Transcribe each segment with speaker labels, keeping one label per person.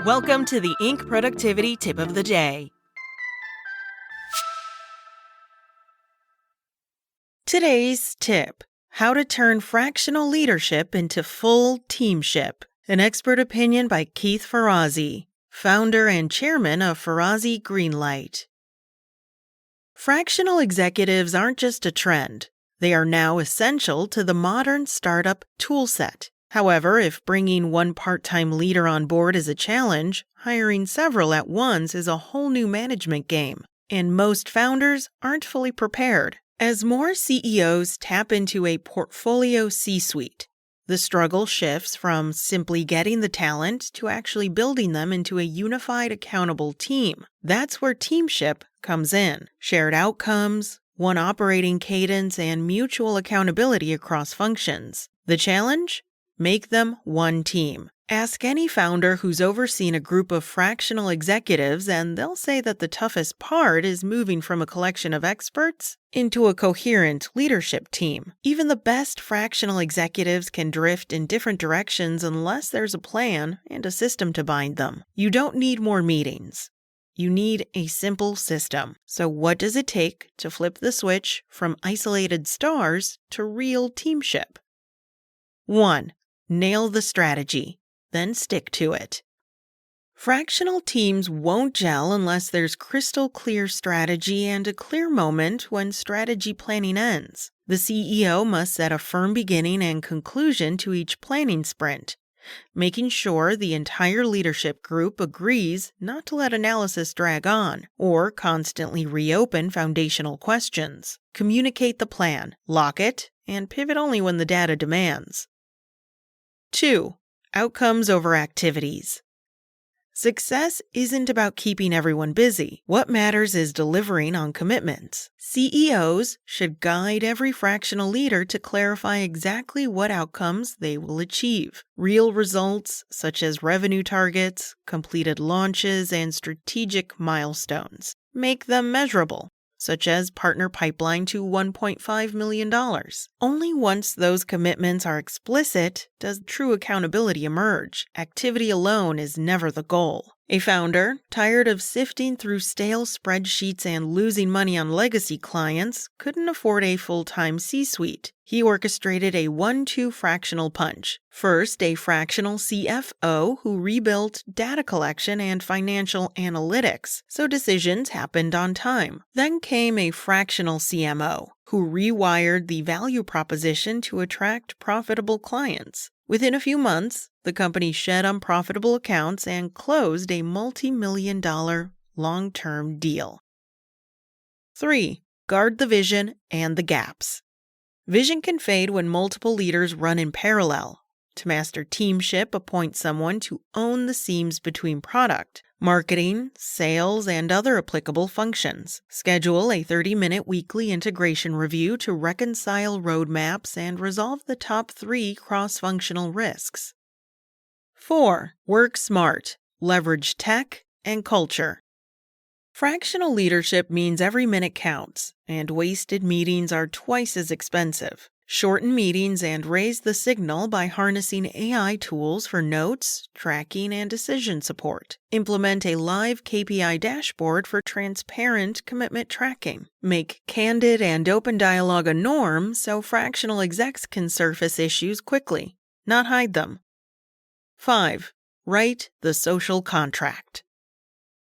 Speaker 1: Welcome to the Inc. Productivity Tip of the Day. Today's tip: how to turn fractional leadership into full teamship. An expert opinion by Keith Ferrazzi, founder and chairman of Ferrazzi Greenlight. Fractional executives aren't just a trend. They are now essential to the modern startup toolset. However, if bringing one part-time leader on board is a challenge, hiring several at once is a whole new management game, and most founders aren't fully prepared. As more CEOs tap into a portfolio C-suite, the struggle shifts from simply getting the talent to actually building them into a unified, accountable team. That's where teamship comes in. Shared outcomes, one operating cadence, and mutual accountability across functions. The challenge? Make them one team. Ask any founder who's overseen a group of fractional executives, and they'll say that the toughest part is moving from a collection of experts into a coherent leadership team. Even the best fractional executives can drift in different directions unless there's a plan and a system to bind them. You don't need more meetings. You need a simple system. So what does it take to flip the switch from isolated stars to real teamship? 1. Nail the strategy, then stick to it. Fractional teams won't gel unless there's crystal clear strategy and a clear moment when strategy planning ends. The CEO must set a firm beginning and conclusion to each planning sprint, making sure the entire leadership group agrees not to let analysis drag on or constantly reopen foundational questions. Communicate the plan, lock it, and pivot only when the data demands. 2. Outcomes over activities. Success isn't about keeping everyone busy. What matters is delivering on commitments. CEOs should guide every fractional leader to clarify exactly what outcomes they will achieve. Real results, such as revenue targets, completed launches, and strategic milestones. Make them measurable, such as partner pipeline to $1.5 million. Only once those commitments are explicit does true accountability emerge. Activity alone is never the goal. A founder, tired of sifting through stale spreadsheets and losing money on legacy clients, couldn't afford a full-time C-suite. He orchestrated a 1-2 fractional punch. First, a fractional CFO who rebuilt data collection and financial analytics, so decisions happened on time. Then came a fractional CMO who rewired the value proposition to attract profitable clients. Within a few months, the company shed unprofitable accounts and closed a multi-million-dollar long-term deal. 3. Guard the vision and the gaps. Vision can fade when multiple leaders run in parallel. To master teamship, appoint someone to own the seams between product, marketing, sales, and other applicable functions. Schedule a 30-minute weekly integration review to reconcile roadmaps and resolve the top 3 cross-functional risks. 4. Work smart. Leverage tech and culture. Fractional leadership means every minute counts, and wasted meetings are twice as expensive. Shorten meetings and raise the signal by harnessing AI tools for notes, tracking, and decision support. Implement a live KPI dashboard for transparent commitment tracking. Make candid and open dialogue a norm so fractional execs can surface issues quickly, not hide them. 5. Write the social contract.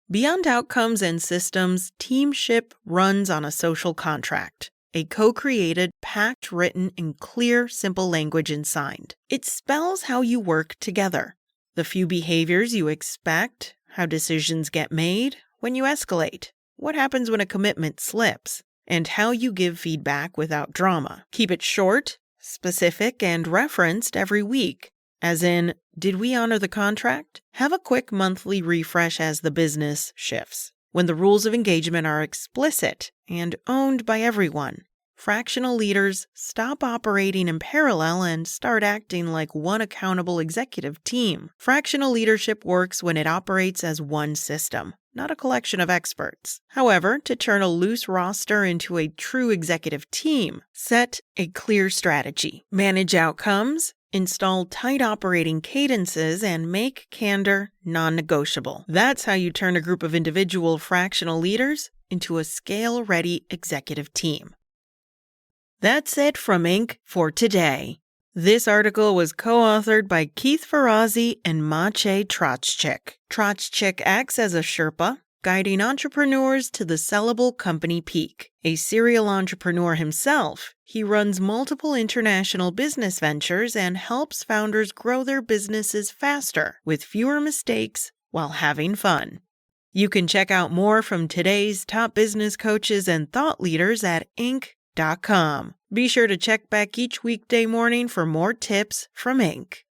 Speaker 1: Beyond outcomes and systems, teamship runs on a social contract. A co-created pact written in clear, simple language and signed. It spells how you work together, the few behaviors you expect, how decisions get made, when you escalate, what happens when a commitment slips, and how you give feedback without drama. Keep it short, specific, and referenced every week. As in, did we honor the contract? Have a quick monthly refresh as the business shifts. When the rules of engagement are explicit and owned by everyone, fractional leaders stop operating in parallel and start acting like one accountable executive team. Fractional leadership works when it operates as one system, not a collection of experts. However, to turn a loose roster into a true executive team, set a clear strategy, manage outcomes, Install tight operating cadences and make candor non-negotiable. That's how you turn a group of individual fractional leaders into a scale-ready executive team. That's it from Inc. for today. This article was co-authored by Keith Ferrazzi and Maciej Troczczyk. Troczczyk acts as a Sherpa, guiding entrepreneurs to the sellable company peak. A serial entrepreneur himself, he runs multiple international business ventures and helps founders grow their businesses faster with fewer mistakes while having fun. You can check out more from today's top business coaches and thought leaders at Inc.com. Be sure to check back each weekday morning for more tips from Inc.